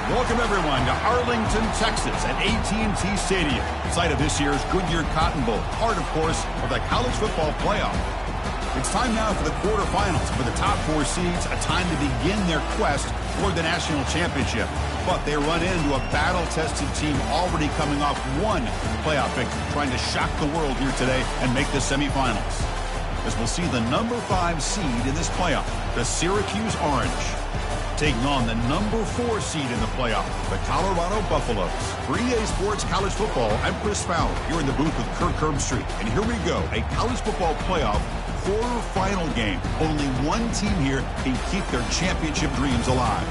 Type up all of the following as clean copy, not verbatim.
Welcome, everyone, to Arlington, Texas at AT&T Stadium, site of this year's Goodyear Cotton Bowl, part, of course, of the college football playoff. It's time now for the quarterfinals for the top four seeds, a time to begin their quest toward the national championship. But they run into a battle-tested team already coming off one playoff victory, trying to shock the world here today and make the semifinals. As we'll see the number 5 seed in this playoff, the Syracuse Orange, taking on the number 4 seed in the playoff, the Colorado Buffaloes. For EA Sports College Football, I'm Chris Fowler, here in the booth with Kirk Herbstreit. And here we go, a college football playoff quarterfinal game. Only one team here can keep their championship dreams alive.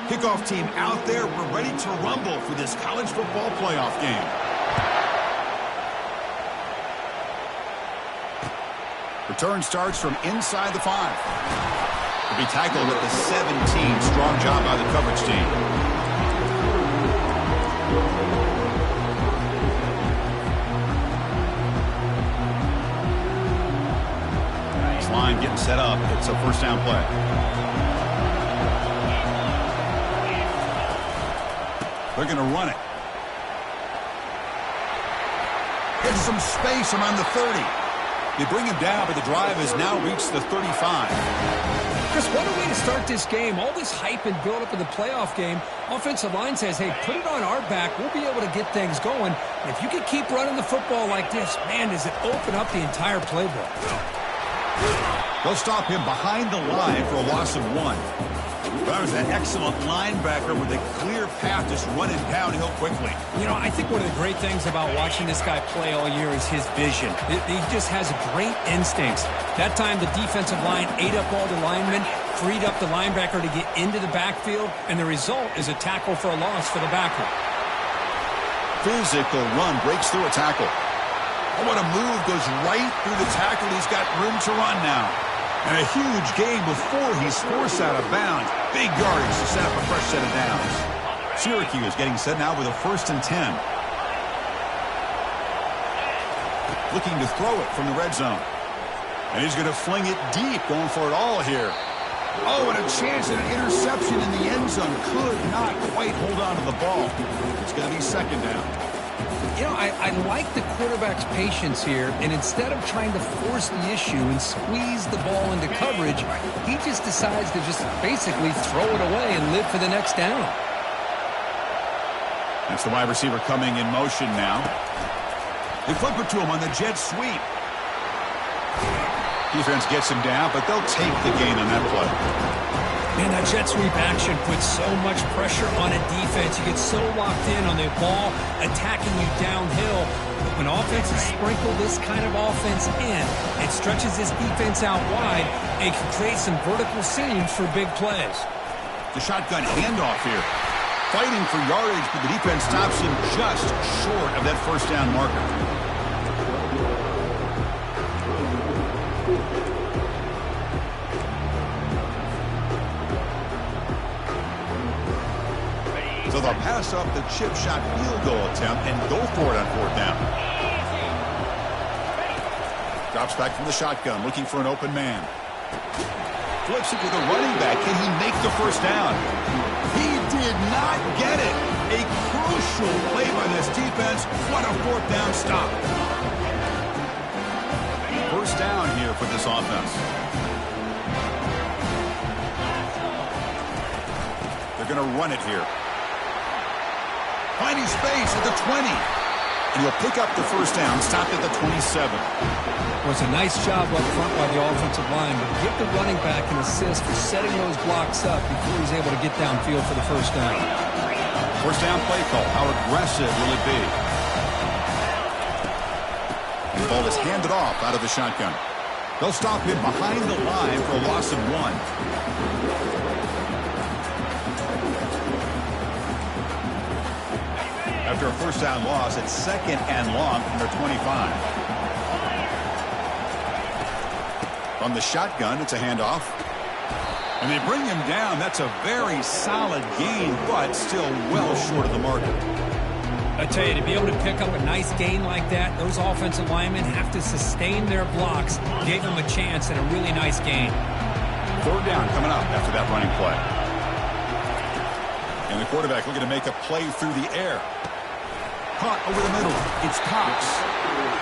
Kickoff team out there. We're ready to rumble for this college football playoff game. Return starts from inside the 5. Will be tackled at the 17. Strong job by the coverage team. Nice line getting set up. It's a first down play. They're going to run it. Gets some space around the 30. They bring him down, but the drive has now reached the 35. Chris, what a way to start this game. All this hype and build-up in the playoff game. Offensive line says, hey, put it on our back. We'll be able to get things going. And if you can keep running the football like this, man, does it open up the entire playbook. They'll stop him behind the line for a loss of 1. That was an excellent linebacker with a clear path just running downhill quickly. You know, I think one of the great things about watching this guy play all year is his vision. He just has great instincts. That time the defensive line ate up all the linemen, freed up the linebacker to get into the backfield, and the result is a tackle for a loss for the backer. Physical run breaks through a tackle. Oh, what a move. Goes right through the tackle. He's got room to run now. And a huge gain before he's forced out of bounds. Big yardage to set up a fresh set of downs. Syracuse getting set now with a 1st and 10. Looking to throw it from the red zone. And he's going to fling it deep, going for it all here. Oh, and a chance at an interception in the end zone. Could not quite hold on to the ball. It's going to be 2nd down. You know, I like the quarterback's patience here, and instead of trying to force the issue and squeeze the ball into coverage, he just decides to just basically throw it away and live for the next down. That's the wide receiver coming in motion now. They flip it to him on the jet sweep. Defense gets him down, but they'll take the gain on that play. Man, that jet sweep action puts so much pressure on a defense. You get so locked in on the ball attacking you downhill. But when offenses sprinkle this kind of offense in, it stretches this defense out wide and can create some vertical seams for big plays. The shotgun handoff here. Fighting for yardage, but the defense stops him just short of that 1st down marker. So they'll pass up the chip shot field goal attempt and go for it on 4th down. Drops back from the shotgun, looking for an open man. Flips it to the running back. Can he make the 1st down? He did not get it. A crucial play by this defense. What a 4th down stop. 1st down here for this offense. They're going to run it here. Finding space at the 20. And he'll pick up the 1st down, stop at the 27. Well, it's a nice job up front by the offensive line, but give the running back an assist for setting those blocks up before he's able to get downfield for the 1st down. 1st down play call. How aggressive will it be? And the ball is handed off out of the shotgun. They'll stop him behind the line for a loss of 1. After a 1st down loss, it's 2nd and long from their 25. From the shotgun, it's a handoff. And they bring him down. That's a very solid gain, but still well short of the marker. I tell you, to be able to pick up a nice gain like that, those offensive linemen have to sustain their blocks. Gave them a chance and a really nice gain. 3rd down coming up after that running play. And the quarterback looking to make a play through the air. Caught over the middle. It's Cox.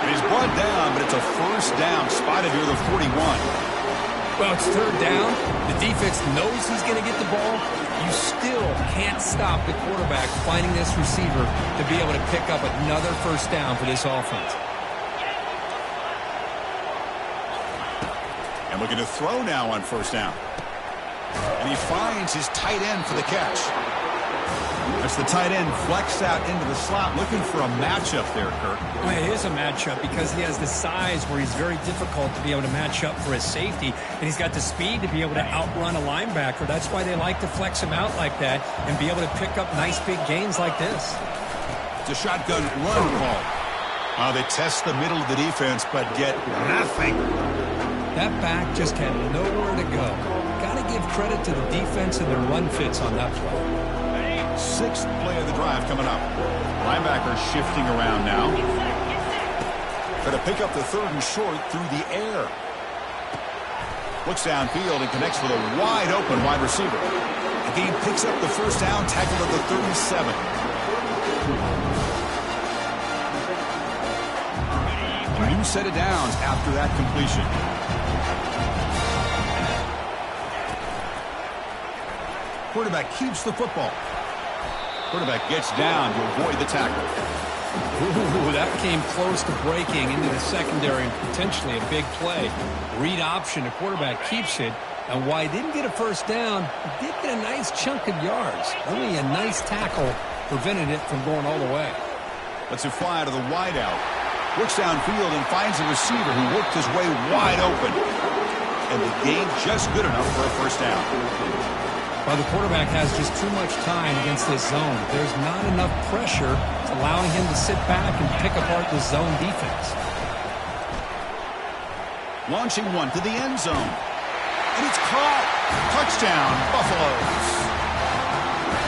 And he's brought down, but it's a 1st down spotted near the 41. Well, it's 3rd down. The defense knows he's going to get the ball. You still can't stop the quarterback finding this receiver to be able to pick up another 1st down for this offense. And looking to throw now on 1st down. And he finds his tight end for the catch. That's the tight end flexed out into the slot, looking for a matchup there, Kirk. Well, it is a matchup because he has the size where he's very difficult to be able to match up for his safety, and he's got the speed to be able to outrun a linebacker. That's why they like to flex him out like that and be able to pick up nice big gains like this. It's a shotgun run call. They test the middle of the defense, but get nothing. That back just had nowhere to go. Got to give credit to the defense and their run fits on that play. 6th play of the drive coming up. Linebacker shifting around now. Try to pick up the 3rd and short through the air. Looks downfield and connects with a wide open wide receiver. The game picks up the 1st down, tackled at the 37. A new set of downs after that completion. Quarterback keeps the football. Quarterback gets down to avoid the tackle. Ooh, that came close to breaking into the secondary and potentially a big play. Read option, the quarterback keeps it. And while he didn't get a 1st down, he did get a nice chunk of yards. Only a nice tackle prevented it from going all the way. Lets it fly to the wideout. Looks downfield and finds a receiver who worked his way wide open. And the gain just good enough for a 1st down. Well, the quarterback has just too much time against this zone. There's not enough pressure allowing him to sit back and pick apart the zone defense. Launching one to the end zone. And it's caught. Touchdown, Buffaloes.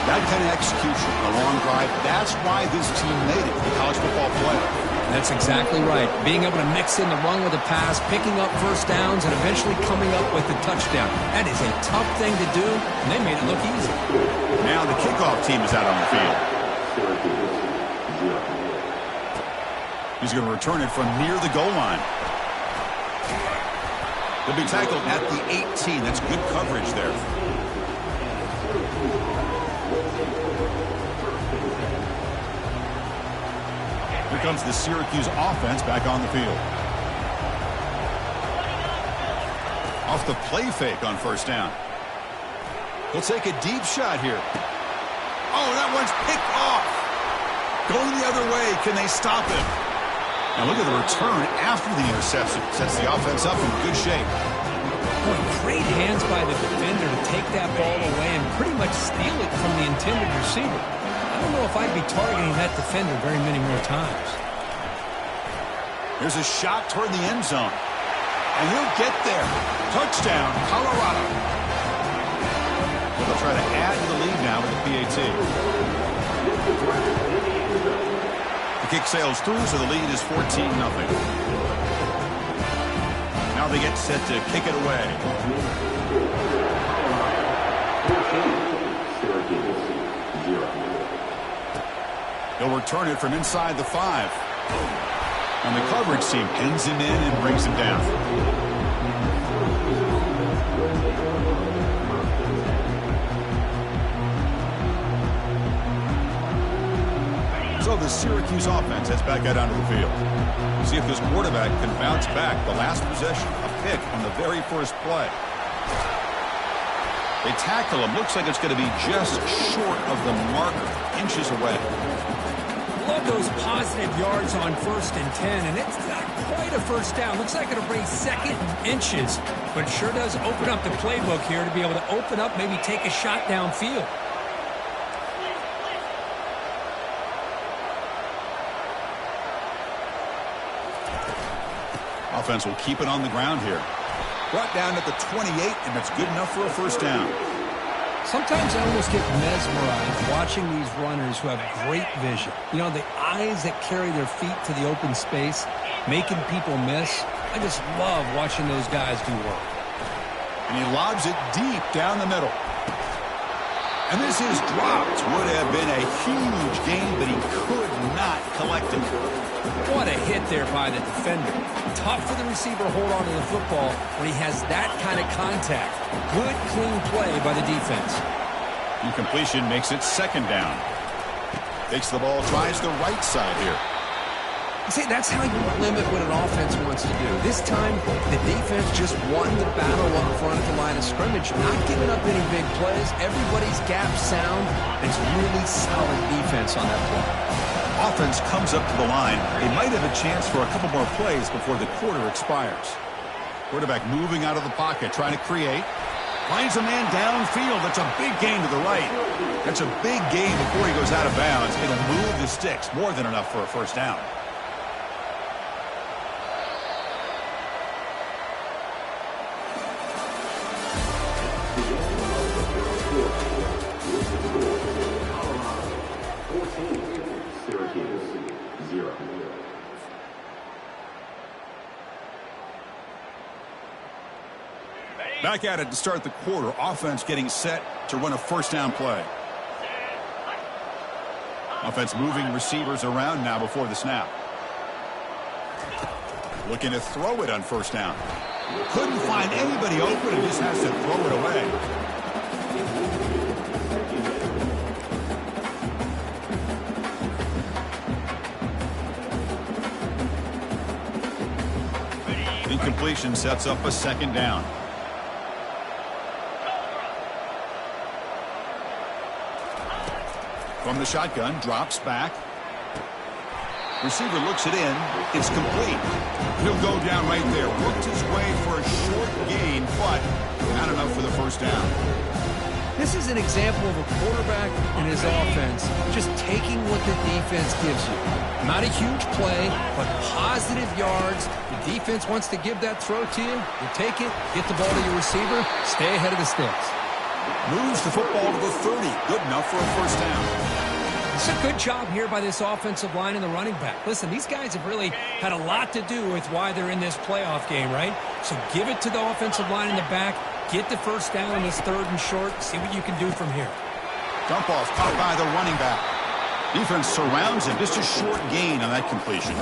That kind of execution, a long drive, that's why this team made it to the college football playoff. That's exactly right. Being able to mix in the run with the pass, picking up first downs, and eventually coming up with the touchdown. That is a tough thing to do, and they made it look easy. Now the kickoff team is out on the field. He's going to return it from near the goal line. He'll be tackled at the 18. That's good coverage there. Here comes the Syracuse offense back on the field. Off the play fake on first down. He'll take a deep shot here. Oh, that one's picked off. Going the other way. Can they stop him? Now look at the return after the interception. Sets the offense up in good shape. Boy, great hands by the defender to take that ball away and pretty much steal it from the intended receiver. I don't know if I'd be targeting that defender very many more times. Here's a shot toward the end zone. And he'll get there. Touchdown, Colorado. They'll try to add to the lead now with the PAT. The kick sails through, so the lead is 14-0. Now they get set to kick it away. He'll return it from inside the 5. And the coverage team pins him in and brings him down. So the Syracuse offense heads back out onto the field. See if this quarterback can bounce back. The last possession, a pick on the very first play. They tackle him. Looks like it's going to be just short of the marker, inches away. Love those positive yards on 1st and 10, and it's not quite a first down. Looks like it'll bring 2nd and inches, but it sure does open up the playbook here to be able to open up, maybe take a shot downfield. Offense will keep it on the ground here. Brought down at the 28, and that's good enough for a first down. Sometimes I almost get mesmerized watching these runners who have great vision. You know, the eyes that carry their feet to the open space, making people miss. I just love watching those guys do work. And he lobs it deep down the middle. And this is dropped. Would have been a huge gain, but he could not collect it. What a hit there by the defender. Tough for the receiver to hold on to the football when he has that kind of contact. Good, clean play by the defense. Incompletion makes it 2nd down. Takes the ball, tries the right side here. See, that's how you limit what an offense wants to do. This time, the defense just won the battle up front at the line of scrimmage, not giving up any big plays. Everybody's gap sound. It's really solid defense on that play. Offense comes up to the line. They might have a chance for a couple more plays before the quarter expires. Quarterback moving out of the pocket, trying to create. Finds a man downfield. That's a big gain to the right. That's a big gain before he goes out of bounds. It'll move the sticks. More than enough for a first down. Back at it to start the quarter. Offense getting set to run a first down play. Offense moving receivers around now before the snap. Looking to throw it on first down. Couldn't find anybody open and just has to throw it away. Incompletion sets up a 2nd down. From the shotgun, drops back. Receiver looks it in. It's complete. He'll go down right there. Worked his way for a short gain, but not enough for the first down. This is an example of a quarterback and his offense just taking what the defense gives you. Not a huge play, but positive yards. The defense wants to give that throw to you. You take it, get the ball to your receiver, stay ahead of the sticks. Moves the football to the 30. Good enough for a first down. It's a good job here by this offensive line and the running back. Listen, these guys have really had a lot to do with why they're in this playoff game, right? So give it to the offensive line in the back. Get the first down in this 3rd and short. See what you can do from here. Dump off caught by the running back. Defense surrounds him. Just a short gain on that completion.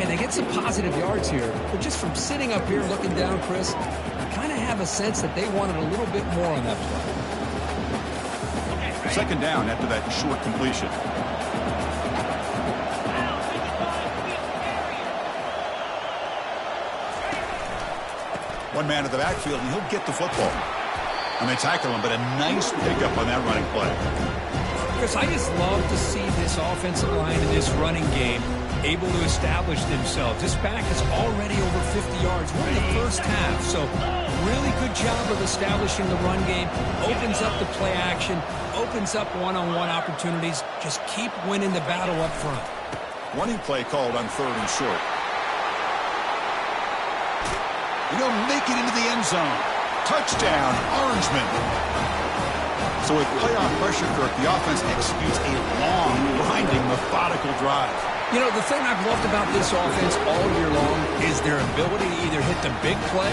And they get some positive yards here. But just from sitting up here looking down, Chris, I kind of have a sense that they wanted a little bit more on that play. Second down after that short completion. One man at the backfield, and he'll get the football. And they tackle him, but a nice pickup on that running play. Chris, I just love to see this offensive line in this running game able to establish themselves. This back is already over 50 yards. We're in the first half, so really good job of establishing the run game. Opens up the play action, opens up one-on-one opportunities. Just keep winning the battle up front. Running play called on 3rd and short. He'll make it into the end zone. Touchdown, Orangeman. So with playoff pressure, Kirk, the offense executes a long, grinding, methodical drive. You know, the thing I've loved about this offense all year long is their ability to either hit the big play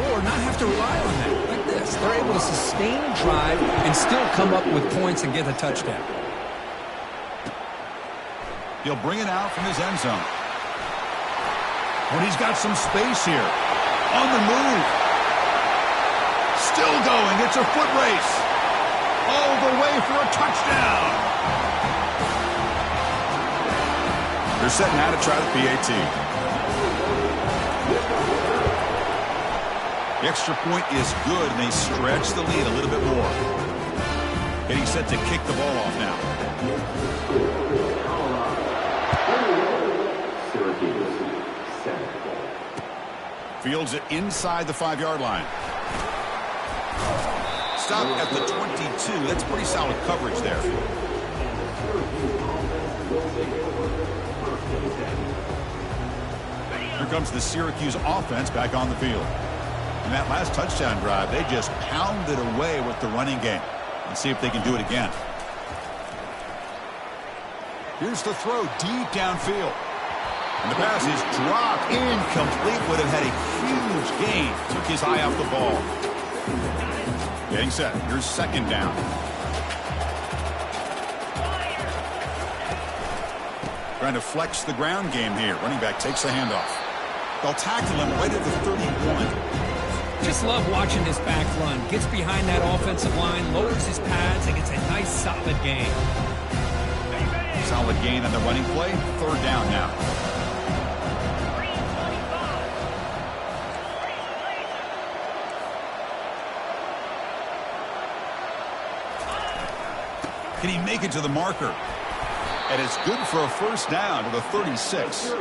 or not have to rely on that. Like this. They're able to sustain a drive and still come up with points and get a touchdown. He'll bring it out from his end zone. When he's got some space here. On the move. Still going. It's a foot race. All the way for a touchdown. They're setting out to try the PAT. The extra point is good, and they stretch the lead a little bit more. Getting set to kick the ball off now. Fields it inside the 5-yard line. Stop at the 22. That's pretty solid coverage there. Here comes the Syracuse offense back on the field. In that last touchdown drive, they just pounded away with the running game. Let's see if they can do it again. Here's the throw deep downfield. And the pass is dropped. Incomplete. Would have had a huge gain. Took his eye off the ball. Getting set. Here's second down. Trying to flex the ground game here. Running back takes the handoff. They'll tackle him right at the 31. Just love watching this back run. Gets behind that offensive line, lowers his pads, and gets a nice solid gain. Solid gain on the running play. 3rd down now. Can he make it to the marker? And it's good for a first down to the 36.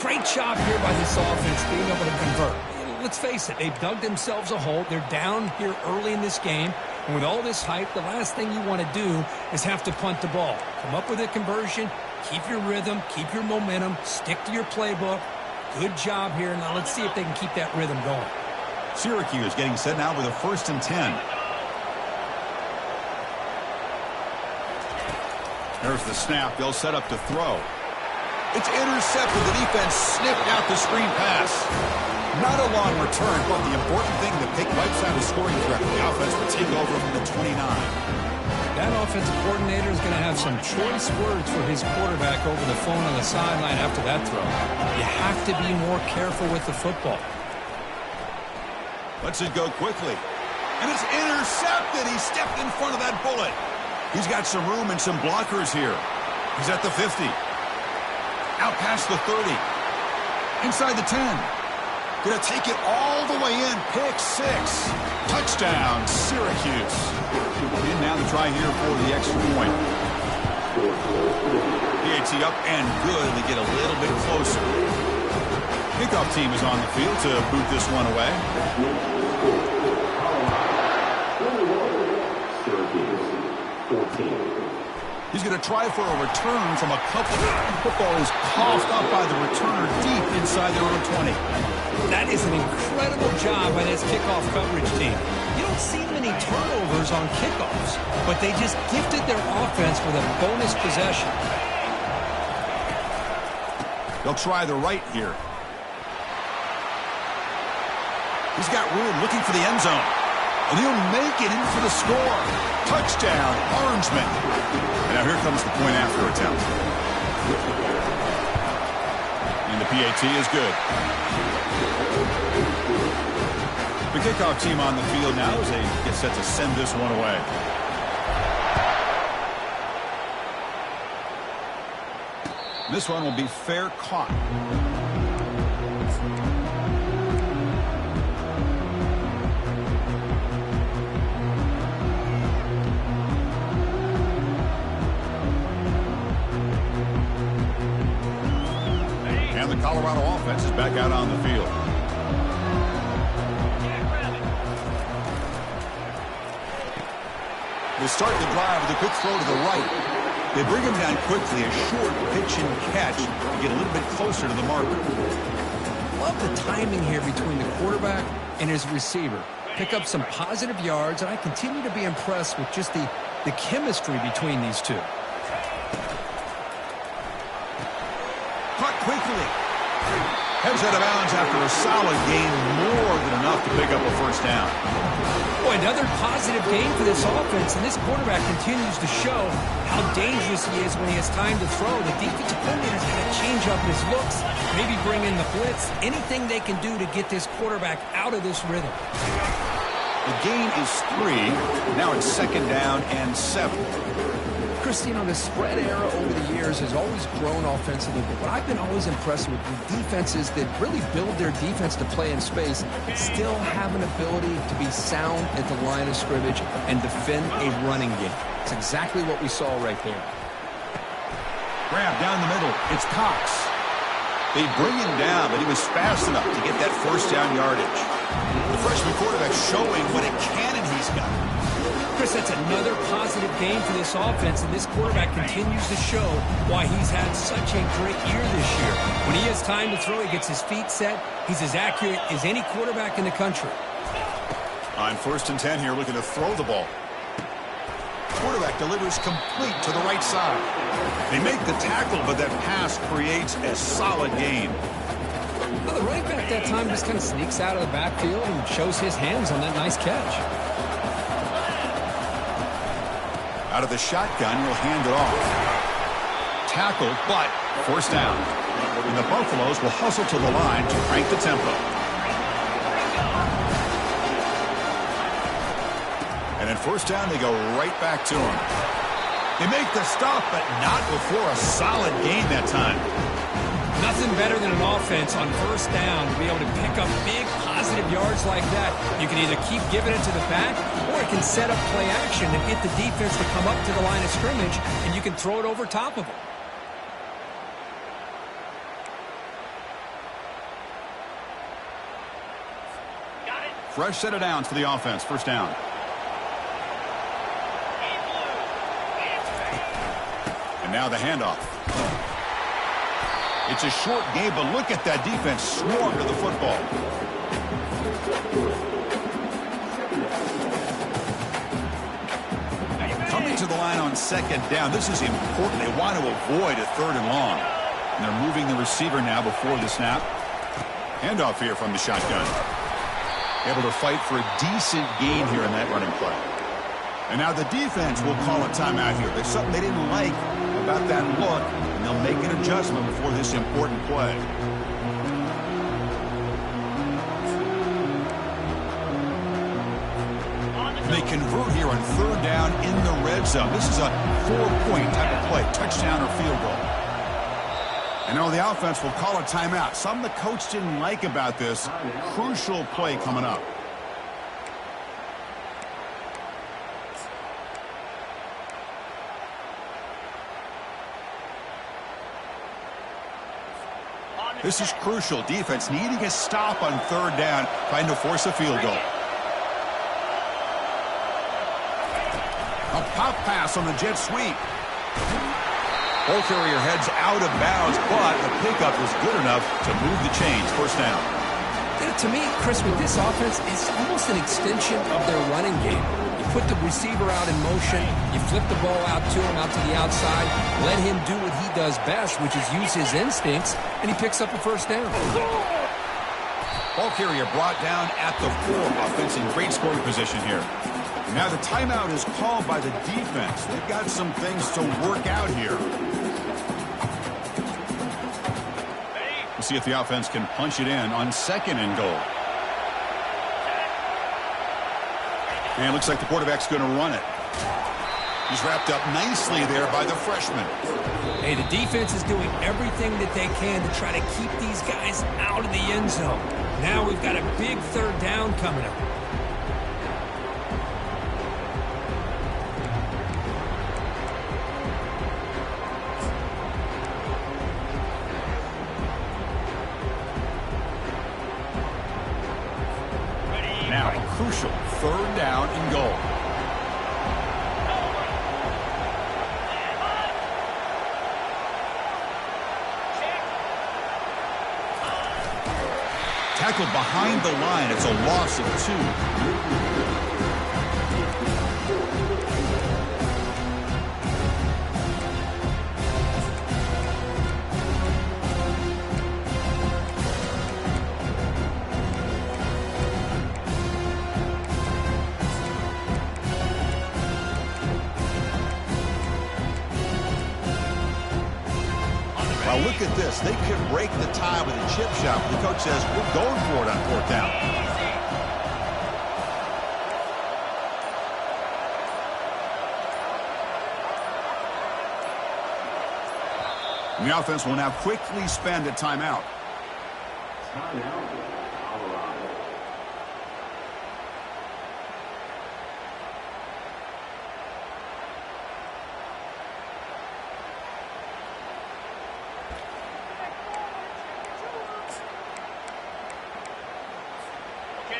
Great job here by this offense being able to convert. Let's face it, they've dug themselves a hole. They're down here early in this game. And with all this hype, the last thing you want to do is have to punt the ball. Come up with a conversion, keep your rhythm, keep your momentum, stick to your playbook. Good job here. Now let's see if they can keep that rhythm going. Syracuse getting set now with a 1st and 10. There's the snap. They'll set up to throw. It's intercepted. The defense sniffed out the screen pass. Not a long return, but the important thing, the pick wipes out a scoring threat. The offense will take over from the 29. That offensive coordinator is going to have some choice words for his quarterback over the phone on the sideline after that throw. You have to be more careful with the football. Lets it go quickly. And it's intercepted. He stepped in front of that bullet. He's got some room and some blockers here. He's at the 50. Out past the 30. Inside the 10. Gonna take it all the way in. Pick 6. Touchdown, Syracuse. And now the try here for the extra point. PAT up and good. They get a little bit closer. Kickoff team is on the field to boot this one away. going to try for a return from a couple. Football is coughed up by the returner deep inside their own 20. That is an incredible job by this kickoff coverage team. You don't see many turnovers on kickoffs, but they just gifted their offense with a bonus possession. They'll try the right here. He's got room looking for the end zone. And he'll make it in for the score. Touchdown, Orangeman. And now here comes the point after attempt. And the PAT is good. The kickoff team on the field now as they get set to send this one away. This one will be fair caught. And the Colorado offense is back out on the field. They start the drive with a quick throw to the right. They bring him down quickly, a short pitch and catch to get a little bit closer to the marker. Love the timing here between the quarterback and his receiver. Pick up some positive yards, and I continue to be impressed with just the chemistry between these two. Caught quickly. Heads out of bounds after a solid gain, more than enough to pick up a first down. Boy, another positive gain for this offense, and this quarterback continues to show how dangerous he is when he has time to throw. The defensive coordinator's got to change up his looks, maybe bring in the blitz, anything they can do to get this quarterback out of this rhythm. The gain is 3. Now it's 2nd down and 7. Chris, you know, the spread era over the years has always grown offensively, but what I've been always impressed with defenses that really build their defense to play in space still have an ability to be sound at the line of scrimmage and defend a running game. It's exactly what we saw right there. Grab down the middle. It's Cox. They bring him down, but he was fast enough to get that first down yardage. The freshman quarterback showing what a cannon he's got. Chris, that's another positive gain for this offense, and this quarterback continues to show why he's had such a great year this year. When he has time to throw, he gets his feet set. He's as accurate as any quarterback in the country. On 1st and 10 here, looking to throw the ball. Quarterback delivers complete to the right side. They make the tackle, but that pass creates a solid gain. Well, the running back that time just kind of sneaks out of the backfield and shows his hands on that nice catch. Out of the shotgun, he'll hand it off. Tackled, but first down. And the Buffaloes will hustle to the line to crank the tempo. And then first down, they go right back to him. They make the stop, but not before a solid gain that time. Nothing better than an offense on first down to be able to pick up big positive yards like that. You can either keep giving it to the back, or it can set up play action and get the defense to come up to the line of scrimmage, and you can throw it over top of them. Fresh set of downs for the offense. First down. And now the handoff. It's a short game, but look at that defense swarm to the football. Coming to the line on 2nd down. This is important. They want to avoid a 3rd and long. And they're moving the receiver now before the snap. Handoff here from the shotgun. Able to fight for a decent gain here in that running play. And now the defense will call a timeout here. There's something they didn't like about that look, and they'll make an adjustment before this important play. And they convert here on 3rd down in the red zone. This is a 4-point type of play, touchdown or field goal. And now the offense will call a timeout. Something the coach didn't like about this. Crucial play coming up. This is crucial. Defense needing a stop on 3rd down, trying to force a field goal. A pop pass on the jet sweep. Ball carrier heads out of bounds, but the pickup was good enough to move the chains. First down. To me, Chris, with this offense, it's almost an extension of their running game. You put the receiver out in motion, you flip the ball out to him, out to the outside, let him do what he does best, which is use his instincts, and he picks up a first down. Ball carrier brought down at the 4. Offense in great scoring position here. Now the timeout is called by the defense. They've got some things to work out here. We'll see if the offense can punch it in on 2nd and goal. And looks like the quarterback's going to run it. He's wrapped up nicely there by the freshman. Hey, the defense is doing everything that they can to try to keep these guys out of the end zone. Now we've got a big 3rd down coming up. Now a crucial 3rd down and goal. Tackled behind the line. It's a loss of 2. Now look at this. They could break the tie with a chip shot. The coach says, we're going for it on 4th down. And the offense will now quickly spend a timeout.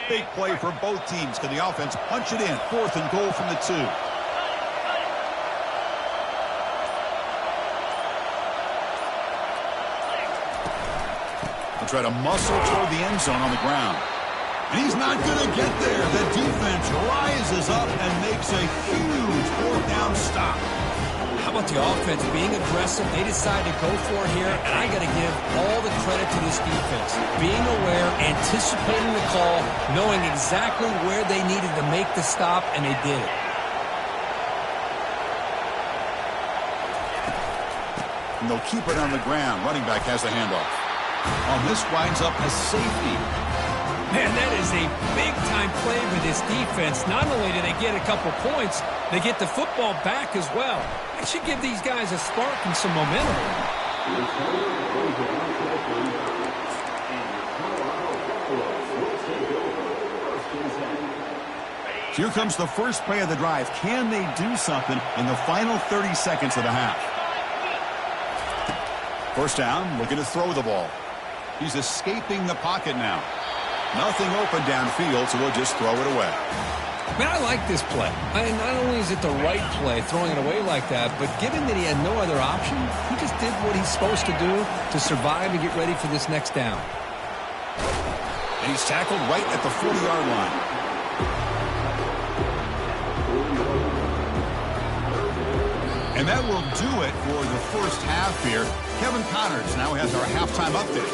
Big play for both teams. Can the offense punch it in? 4th and goal from the 2. They'll try to muscle toward the end zone on the ground. And he's not going to get there. The defense rises up and makes a huge 4th down stop. How about the offense being aggressive? They decide to go for it here, and I got to give all the credit to this defense. Being aware, anticipating the call, knowing exactly where they needed to make the stop, and they did it. And they'll keep it on the ground. Running back has the handoff. This winds up a safety. Man, that is a big-time play for this defense. Not only do they get a couple points, they get the football back as well. It should give these guys a spark and some momentum. Here comes the first play of the drive. Can they do something in the final 30 seconds of the half? First down, looking to throw the ball. He's escaping the pocket now. Nothing open downfield, so we'll just throw it away. Man, I like this play. Not only is it the right play, throwing it away like that, but given that he had no other option, he just did what he's supposed to do to survive and get ready for this next down. And he's tackled right at the 40-yard line. And that will do it for the first half here. Kevin Connors now has our halftime update.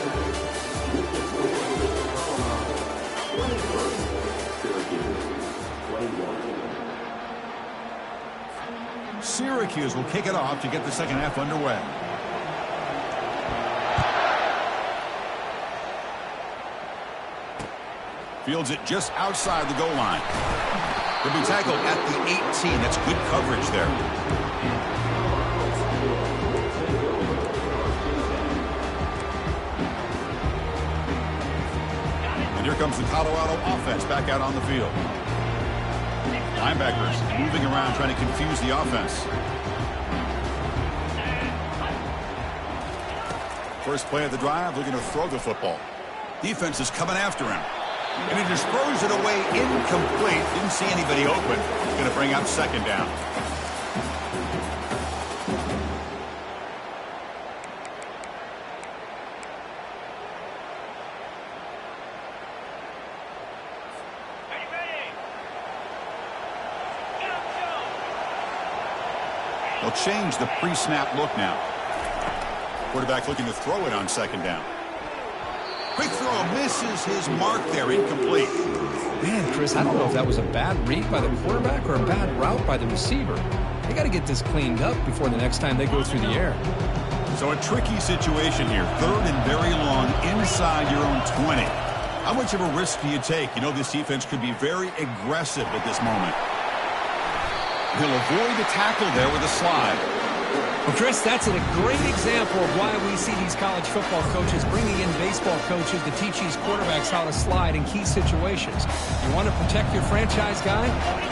Syracuse will kick it off to get the second half underway. Fields it just outside the goal line. He'll be tackled at the 18. That's good coverage there. And here comes the Colorado offense back out on the field. Linebackers moving around trying to confuse the offense. First play of the drive, looking to throw the football. Defense is coming after him. And he just throws it away incomplete. Didn't see anybody open. Going to bring up second down. change the pre-snap look now. Quarterback looking to throw it on second down. Quick throw, misses his mark there, incomplete. Man, Chris, I don't know if that was a bad read by the quarterback or a bad route by the receiver. They got to get this cleaned up before the next time they go through the air. So a tricky situation here. Third and very long inside your own 20. How much of a risk do you take? You know this defense could be very aggressive at this moment. He'll avoid the tackle there with a slide. Well, Chris, that's a great example of why we see these college football coaches bringing in baseball coaches to teach these quarterbacks how to slide in key situations. You want to protect your franchise guy?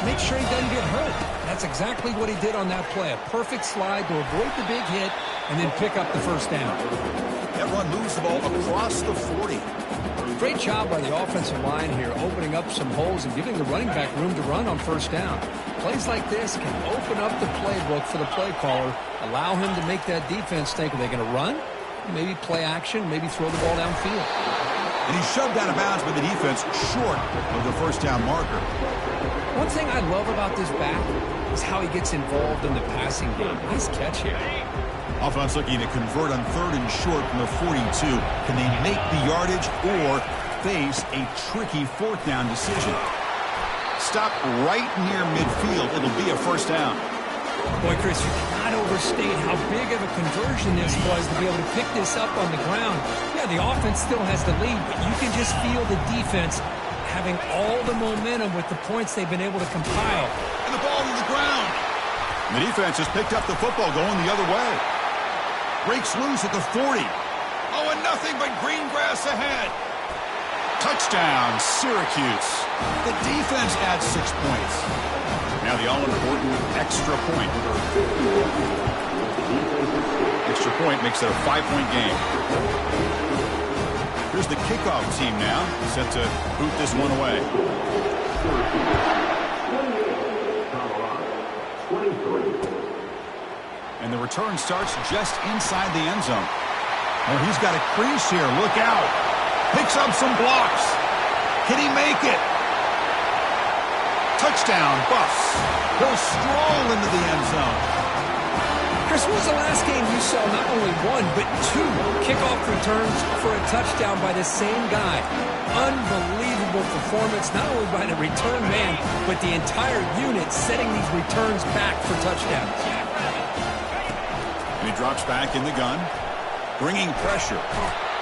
Make sure he doesn't get hurt. That's exactly what he did on that play. A perfect slide to avoid the big hit and then pick up the first down. That run moves the ball across the 40. Great job by the offensive line here, opening up some holes and giving the running back room to run on first down. Plays like this can open up the playbook for the play caller, allow him to make that defense think, are they going to run? Maybe play action, maybe throw the ball downfield. And he's shoved out of bounds by the defense short of the first down marker. One thing I love about this back is how he gets involved in the passing game. Nice catch here. Offense looking to convert on third and short from the 42. Can they make the yardage or face a tricky fourth down decision? Stop right near midfield. It'll be a first down. Boy, Chris, you cannot overstate how big of a conversion this was to be able to pick this up on the ground. Yeah, the offense still has the lead, but you can just feel the defense having all the momentum with the points they've been able to compile. And the ball to the ground. And the defense has picked up the football going the other way. Breaks loose at the 40. Oh, and nothing but green grass ahead. Touchdown, Syracuse. The defense adds 6 points. Now the all-important extra point. Extra point makes it a 5-point game. Here's the kickoff team now, set to boot this one away. And the return starts just inside the end zone. Oh, he's got a crease here. Look out. Picks up some blocks. Can he make it? Touchdown, Buffs. He'll stroll into the end zone. Chris, when was the last game you saw not only one, but two kickoff returns for a touchdown by the same guy? Unbelievable performance, not only by the return man, but the entire unit setting these returns back for touchdowns. And he drops back in the gun, bringing pressure.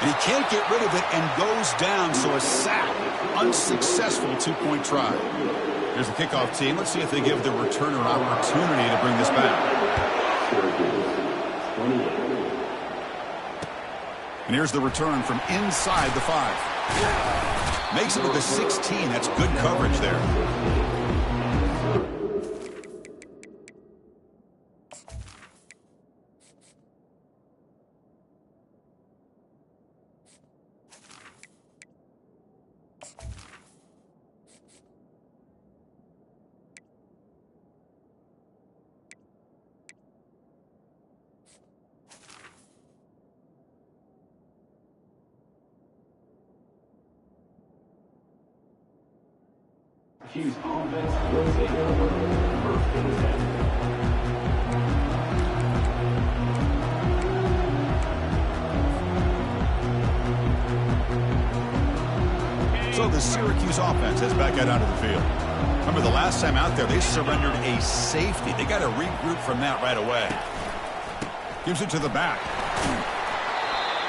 And he can't get rid of it and goes down, so a sack. Unsuccessful 2-point try. Here's the kickoff team. Let's see if they give the returner an opportunity to bring this back. And here's the return from inside the 5. Makes it with the 16. That's good coverage there. Hughes offense will take over first and 10. So the Syracuse offense heads back out onto the field. Remember the last time out there, they surrendered a safety. They got to regroup from that right away. Gives it to the back.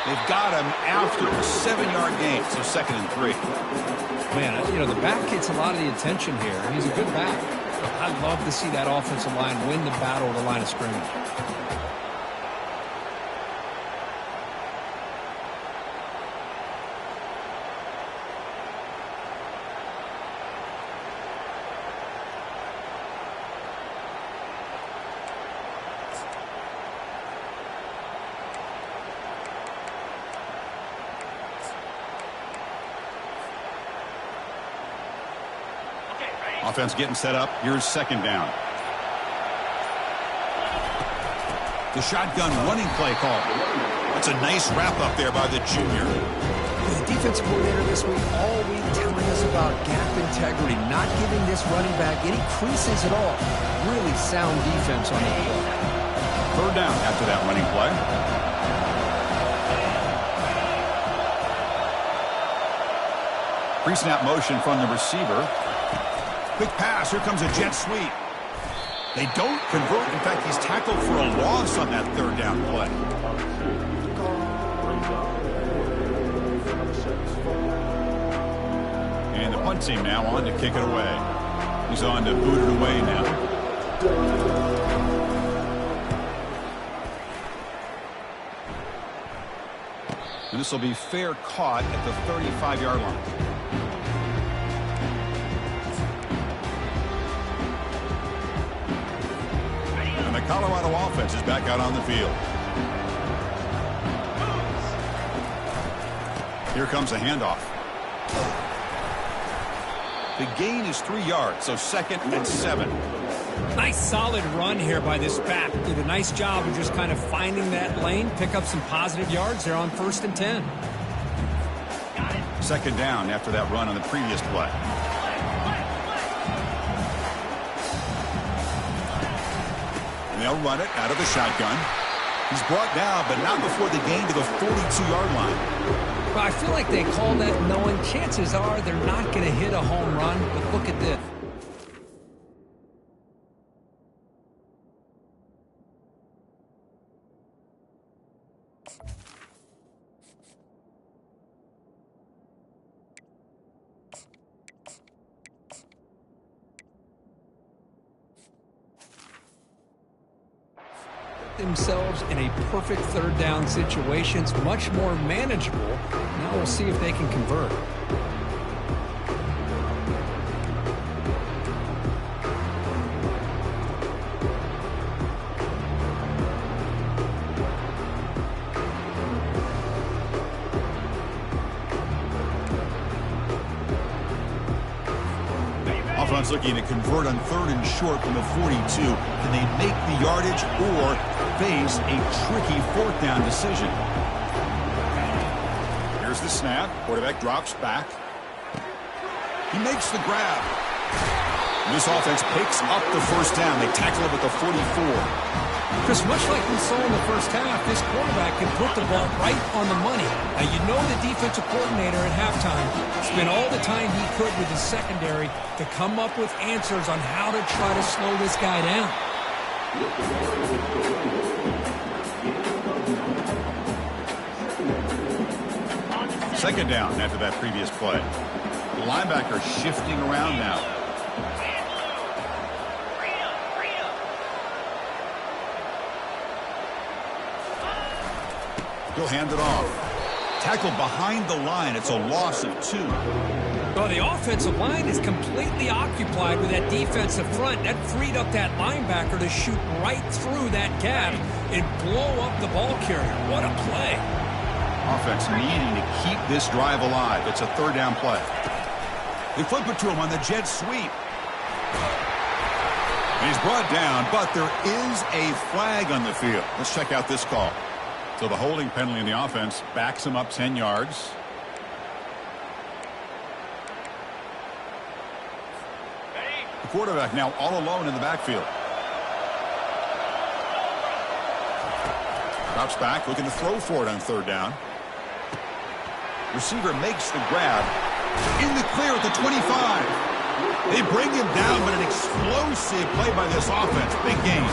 They've got him after a 7-yard gain, so 2nd and 3. Man, you know, the back gets a lot of the attention here. He's a good back. I'd love to see that offensive line win the battle of the line of scrimmage. Offense getting set up. Here's 2nd down. The shotgun running play call. That's a nice wrap up there by the junior. The defensive coordinator this week all week telling us about gap integrity, not giving this running back any creases at all. Really sound defense on that play. Third down after that running play. Pre-snap motion from the receiver. Quick pass. Here comes a jet sweep. They don't convert. In fact, he's tackled for a loss on that third down play. And the punt team now on to kick it away. He's on to boot it away now. And this will be fair caught at the 35-yard line. And the Colorado offense is back out on the field. Here comes a handoff. The gain is 3 yards, so 2nd and 7. Nice solid run here by this back. Did a nice job of just kind of finding that lane, pick up some positive yards there on 1st and 10. 2nd down after that run on the previous play. And they'll run it out of the shotgun. He's brought down, but not before the gain to the 42-yard line. Well, I feel like they call that knowing chances are they're not going to hit a home run, but look at this. Themselves in a perfect third down situations, much more manageable. Now we'll see if they can convert. Offense looking to convert on 3rd and short from the 42. Can they make the yardage or face a tricky 4th down decision? Here's the snap. Quarterback drops back. He makes the grab. And this offense picks up the 1st down. They tackle him at the 44. Chris, much like we saw in the first half, this quarterback can put the ball right on the money. Now, you know the defensive coordinator at halftime spent all the time he could with his secondary to come up with answers on how to try to slow this guy down. 2nd down after that previous play. The linebacker shifting around now. He'll hand it off. Tackled behind the line. It's a loss of 2. Well, the offensive line is completely occupied with that defensive front. That freed up that linebacker to shoot right through that gap and blow up the ball carrier. What a play. Offense needing to keep this drive alive. It's a 3rd down play. They flip it to him on the jet sweep. He's brought down, but there is a flag on the field. Let's check out this call. So the holding penalty in the offense backs him up 10 yards. The quarterback now all alone in the backfield. Drops back, looking to throw for it on 3rd down. Receiver makes the grab. In the clear at the 25. They bring him down, but an explosive play by this offense. Big game.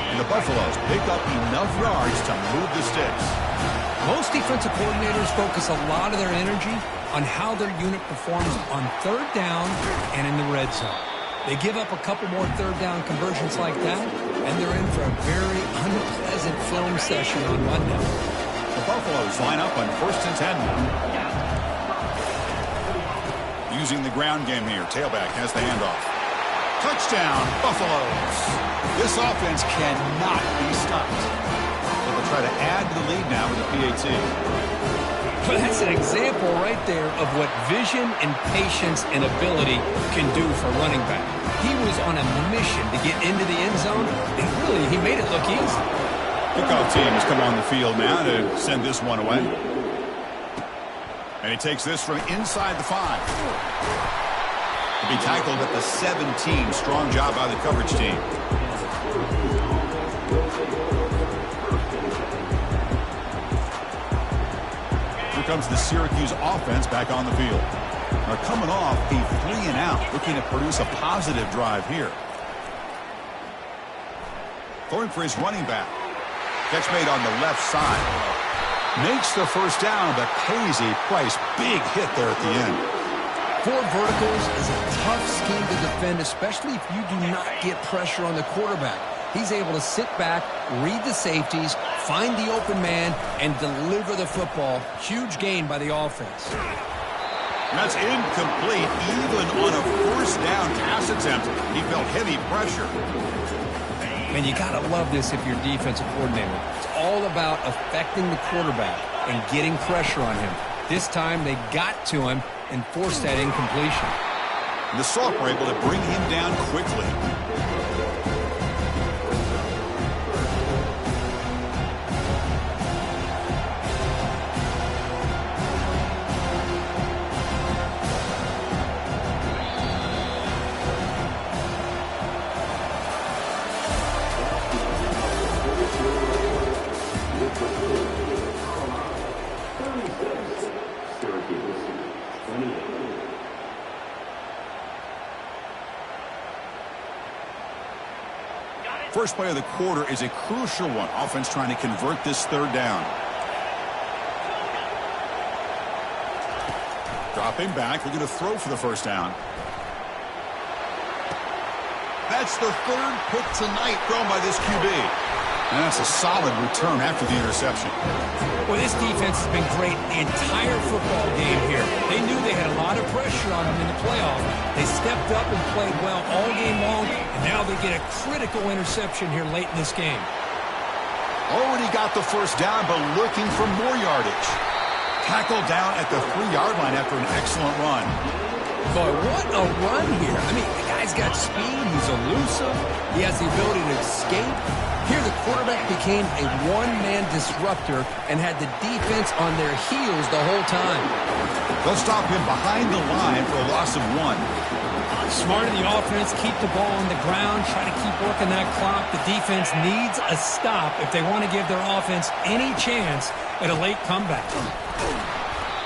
And the Buffaloes pick up enough yards to move the sticks. Most defensive coordinators focus a lot of their energy on how their unit performs on 3rd down and in the red zone. They give up a couple more 3rd down conversions like that, and they're in for a very unpleasant film session on Monday. The Buffaloes line up on 1st and 10 now. Using the ground game here. Tailback has the handoff. Touchdown, Buffaloes. This offense cannot be stopped. So they'll try to add to the lead now with the PAT. Well, that's an example right there of what vision and patience and ability can do for running back. He was on a mission to get into the end zone, and really, he made it look easy. Kickoff team has come on the field now to send this one away. And he takes this from inside the 5. To be tackled at the 17. Strong job by the coverage team. comes the Syracuse offense back on the field. They're coming off a 3-and-out, looking to produce a positive drive here. Throwing for his running back. Catch made on the left side. Makes the first down, but pays a price. Big hit there at the end. 4 verticals is a tough scheme to defend, especially if you do not get pressure on the quarterback. He's able to sit back, read the safeties, find the open man, and deliver the football. Huge gain by the offense. That's incomplete, even on a first down pass attempt. He felt heavy pressure. And you got to love this if you're defensive coordinator. It's all about affecting the quarterback and getting pressure on him. This time they got to him and forced that incompletion. The Soft were able to bring him down quickly. First play of the quarter is a crucial one. Offense trying to convert this third down. Dropping back, looking to throw for the first down. That's the third pick tonight thrown by this QB. And that's a solid return after the interception. Well, this defense has been great the entire football game here. They knew they had a lot of pressure on them in the playoff. They stepped up and played well all game long, and now they get a critical interception here late in this game. Already got the first down, but looking for more yardage. Tackled down at the 3-yard line after an excellent run. Boy, what a run here. I mean, the guy's got speed. He's elusive. He has the ability to escape. Here, the quarterback became a one-man disruptor and had the defense on their heels the whole time. They'll stop him behind the line for a loss of 1. Smart in the offense, keep the ball on the ground, try to keep working that clock. The defense needs a stop if they want to give their offense any chance at a late comeback.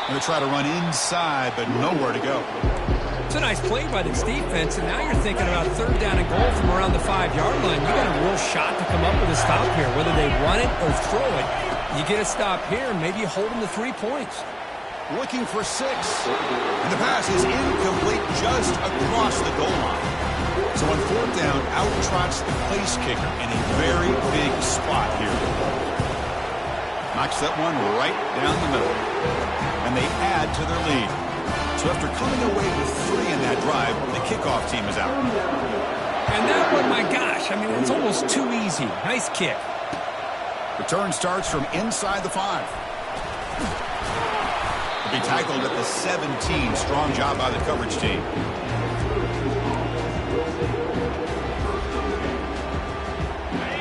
Going to try to run inside, but nowhere to go. It's a nice play by this defense, and now you're thinking about third down and goal from around the 5-yard line. You got a real shot to come up with a stop here, whether they run it or throw it. You get a stop here, and maybe you hold them to 3 points. Looking for 6. And the pass is incomplete just across the goal line. So on fourth down, out trots the place kicker in a very big spot here. Knocks that one right down the middle. And they add to their lead. So after coming away with 3 in that drive, the kickoff team is out. And that one, my gosh, I mean, it's almost too easy. Nice kick. Return starts from inside the 5. He'll be tackled at the 17. Strong job by the coverage team.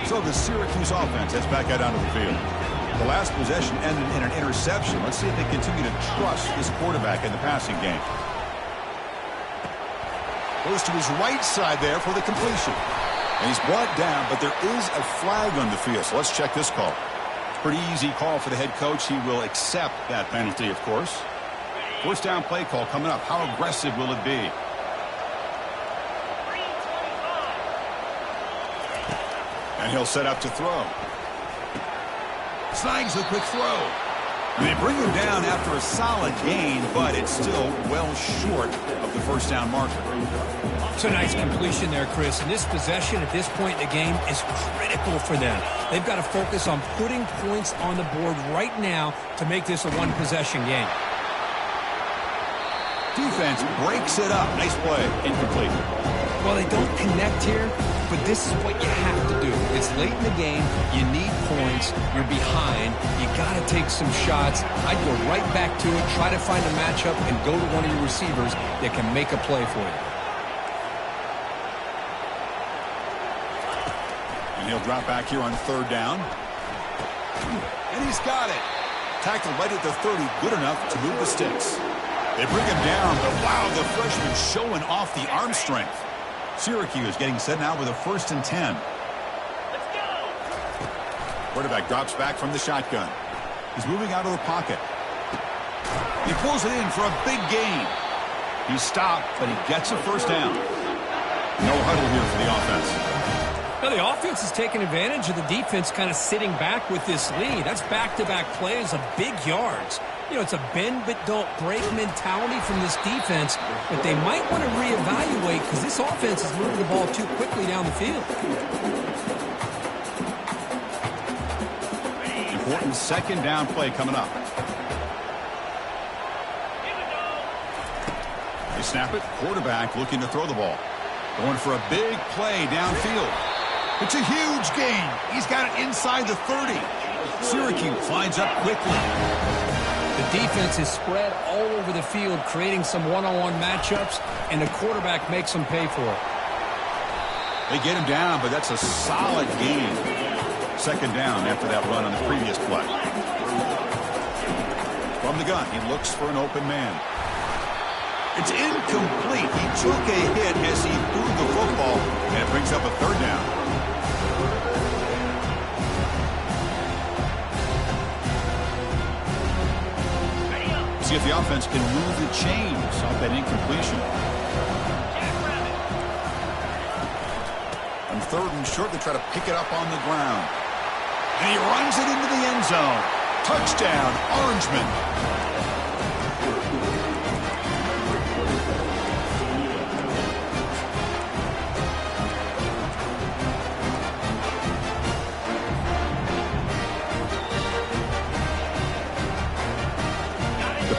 So the Syracuse offense heads back out onto the field. The last possession ended in an interception. Let's see if they continue to trust this quarterback in the passing game. Goes to his right side there for the completion. And he's brought down, but there is a flag on the field. So let's check this call. Pretty easy call for the head coach. He will accept that penalty, of course. First down play call coming up. How aggressive will it be? And he'll set up to throw. Snags a quick throw. And they bring him down after a solid gain, but it's still well short of the first down marker. It's a nice completion there, Chris. And this possession at this point in the game is critical for them. They've got to focus on putting points on the board right now to make this a one-possession game. Defense breaks it up. Nice play. Incomplete. Well, they don't connect here, but this is what you have to do. It's late in the game. You need points. You're behind. You got to take some shots. I'd go right back to it, try to find a matchup, and go to one of your receivers that can make a play for you. And he'll drop back here on third down. And he's got it. Tackled right at the 30. Good enough to move the sticks. They bring him down, but wow, the freshman showing off the arm strength. Syracuse getting set now with a 1st and 10. Let's go. Quarterback drops back from the shotgun. He's moving out of the pocket. pulls it in for a big gain. He's stopped, but he gets a first down. No huddle here for the offense. Now the offense is taking advantage of the defense kind of sitting back with this lead. That's back-to-back plays of big yards. You know, it's a bend but don't break mentality from this defense, but they might want to reevaluate because this offense is moving the ball too quickly down the field. Important second down play coming up. They snap it. Quarterback looking to throw the ball. Going for a big play downfield. It's a huge gain. He's got it inside the 30. Syracuse lines up quickly. The defense is spread all over the field, creating some one-on-one matchups, and the quarterback makes them pay for it. They get him down, but that's a solid gain. Second down after that run on the previous play. From the gun, he looks for an open man. It's incomplete. He took a hit as he threw the football, and it brings up a third down. See if the offense can move the chains off that incompletion. On third and short, they try to pick it up on the ground. And he runs it into the end zone. Touchdown, Orangeman.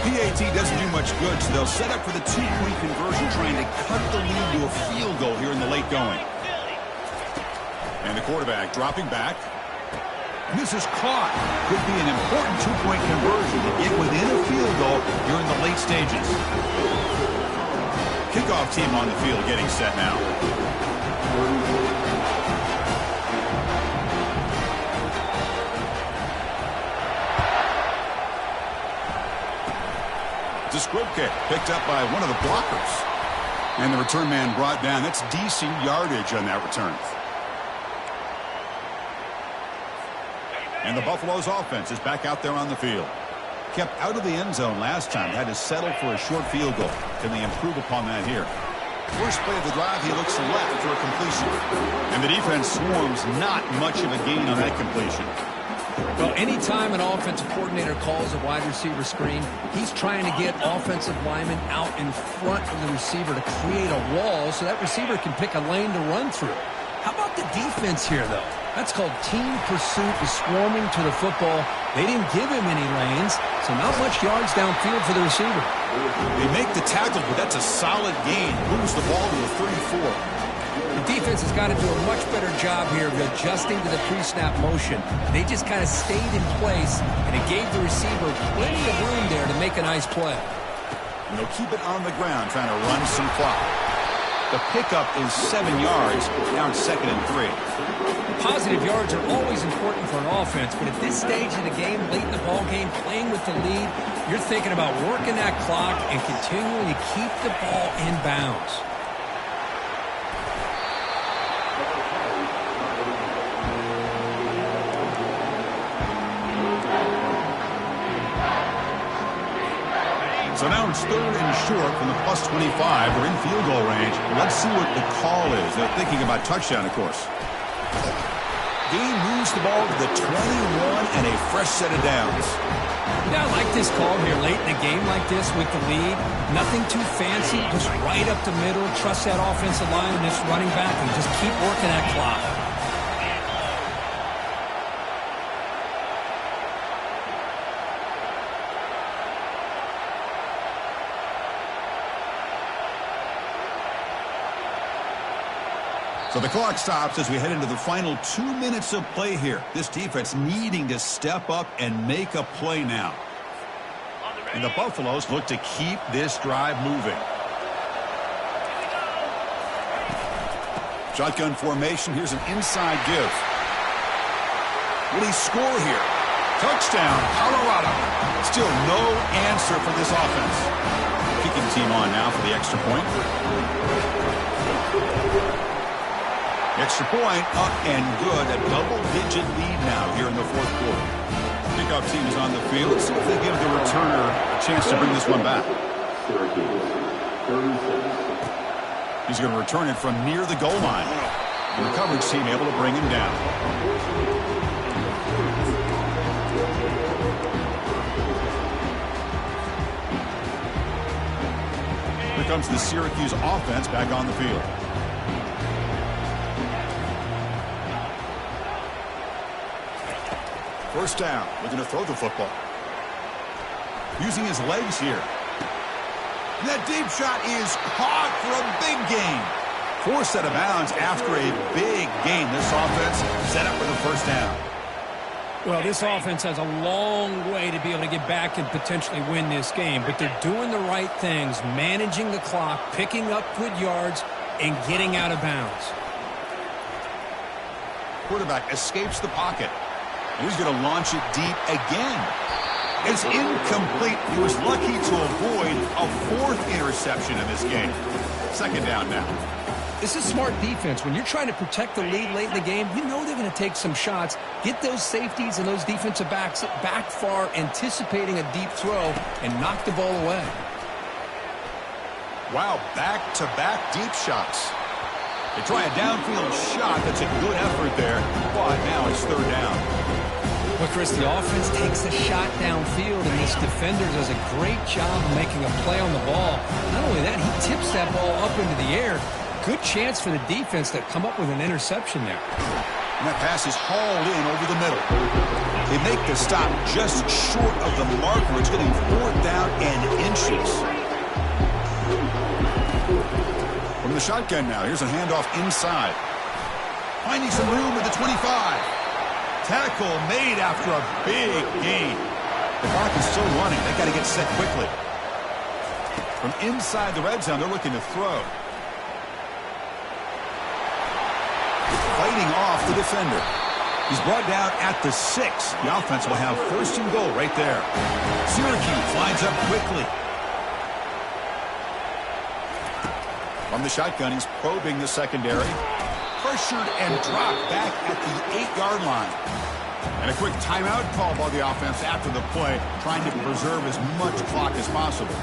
PAT doesn't do much good, so they'll set up for the two-point conversion, trying to cut the lead to a field goal here in the late going. And the quarterback dropping back. And this is caught. Could be an important two-point conversion to get within a field goal here in the late stages. Kickoff team on the field getting set now. It's a squib kick picked up by one of the blockers. And the return man brought down. That's decent yardage on that return. And the Buffalo's offense is back out there on the field. Kept out of the end zone last time. Had to settle for a short field goal. Can they improve upon that here? First play of the drive, he looks left for a completion. And the defense swarms not much of a gain on that completion. Well, anytime an offensive coordinator calls a wide receiver screen, he's trying to get offensive linemen out in front of the receiver to create a wall so that receiver can pick a lane to run through. How about the defense here, though? That's called team pursuit, is swarming to the football. They didn't give him any lanes, so not much yards downfield for the receiver. They make the tackle, but that's a solid gain. Moves the ball to a 34. The defense has got to do a much better job here of adjusting to the pre-snap motion. They just kind of stayed in place, and it gave the receiver plenty of room there to make a nice play. And they'll keep it on the ground, trying to run some clock. The pickup is 7 yards, now it's 2nd and 3. Positive yards are always important for an offense, but at this stage of the game, late in the ball game, playing with the lead, you're thinking about working that clock and continuing to keep the ball in bounds. So now it's 3rd and short from the plus 25. We're in field goal range. Let's see what the call is. They're thinking about touchdown, of course. Game moves the ball to the 21 and a fresh set of downs. Yeah, I like this call here late in a game like this with the lead. Nothing too fancy, just right up the middle. Trust that offensive line and this running back and just keep working that clock. So the clock stops as we head into the final 2 minutes of play here. This defense needing to step up and make a play now. And the Buffaloes look to keep this drive moving. Shotgun formation. Here's an inside give. Will he score here? Touchdown, Colorado. Still no answer for this offense. Kicking team on now for the extra point. Extra point up and good. A double-digit lead now here in the 4th quarter. Kickoff team is on the field. Let's see if they give the returner a chance to bring this one back. He's going to return it from near the goal line. And the coverage team able to bring him down. Here comes the Syracuse offense back on the field. First down, looking to throw the football. Using his legs here. And that deep shot is caught for a big gain. Forced out of bounds after a big gain. This offense set up for the first down. Well, this offense has a long way to be able to get back and potentially win this game, but they're doing the right things, managing the clock, picking up good yards, and getting out of bounds. Quarterback escapes the pocket. He's going to launch it deep again. It's incomplete. He was lucky to avoid a fourth interception in this game. Second down now. This is smart defense. When you're trying to protect the lead late in the game, you know they're going to take some shots, get those safeties and those defensive backs back far, anticipating a deep throw, and knock the ball away. Wow, back-to-back deep shots. They try a downfield shot. That's a good effort there. But now it's third down. Well, Chris, the offense takes a shot downfield, and this defender does a great job of making a play on the ball. Not only that, he tips that ball up into the air. Good chance for the defense to come up with an interception there. And that pass is hauled in over the middle. They make the stop just short of the marker. It's getting fourth down and inches. From the shotgun now, here's a handoff inside. Finding some room at the 25. Tackle made after a big gain. The clock is still running. They got to get set quickly. From inside the red zone, they're looking to throw. Fighting off the defender. He's brought down at the 6. The offense will have first and goal right there. Syracuse lines up quickly. From the shotgun, he's probing the secondary. Pressured and dropped back at the 8-yard line. And a quick timeout call by the offense after the play, trying to preserve as much clock as possible.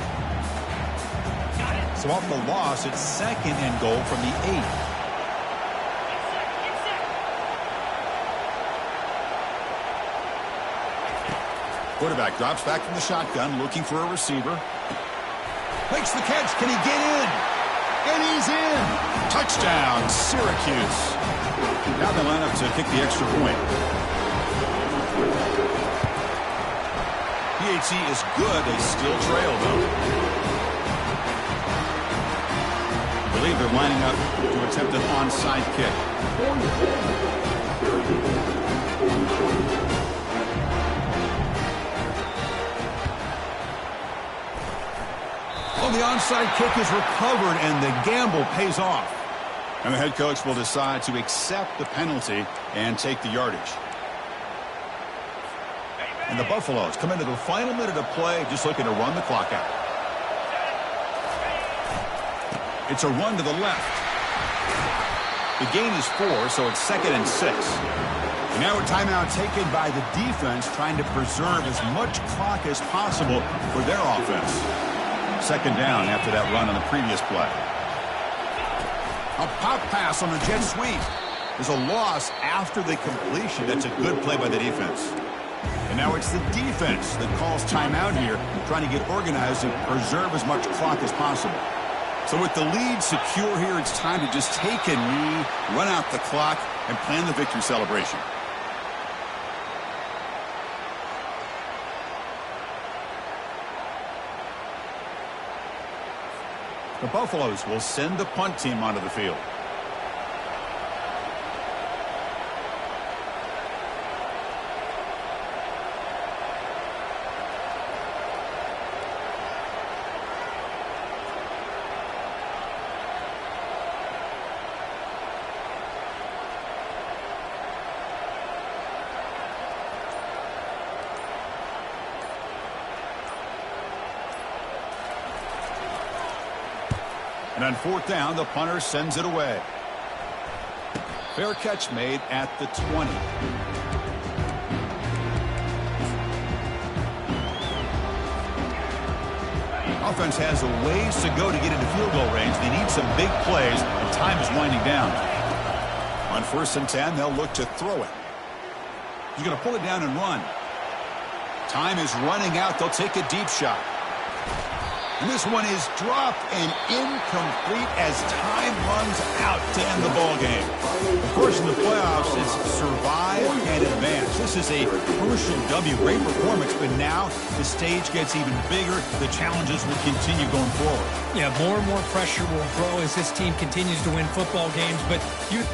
So off the loss, it's second and goal from the 8. Quarterback drops back from the shotgun, looking for a receiver. Makes the catch. Can he get in? And he's in. Touchdown, Syracuse. Now they line up to kick the extra point. PAT is good. They still trail, though. I believe they're lining up to attempt an onside kick. The onside kick is recovered, and the gamble pays off. And the head coach will decide to accept the penalty and take the yardage. And the Buffaloes come into the final minute of play, just looking to run the clock out. It's a run to the left. The gain is 4, so it's second and 6. And now a timeout taken by the defense, trying to preserve as much clock as possible for their offense. Second down after that run on the previous play. A pop pass on the jet sweep. There's a loss after the completion. That's a good play by the defense. And now it's the defense that calls timeout here, trying to get organized and preserve as much clock as possible. So with the lead secure here, it's time to just take a knee, run out the clock, and plan the victory celebration. The Buffaloes will send the punt team onto the field. And on fourth down, the punter sends it away. Fair catch made at the 20. Offense has a ways to go to get into field goal range. They need some big plays, and time is winding down. On 1st and 10, they'll look to throw it. He's going to pull it down and run. Time is running out. They'll take a deep shot. And this one is dropped and incomplete as time runs out to end the ball game. Of course, in the playoffs, it's survive and advance. This is a crucial W. Great performance, but now the stage gets even bigger. The challenges will continue going forward. Yeah, more and more pressure will grow as this team continues to win football games, but you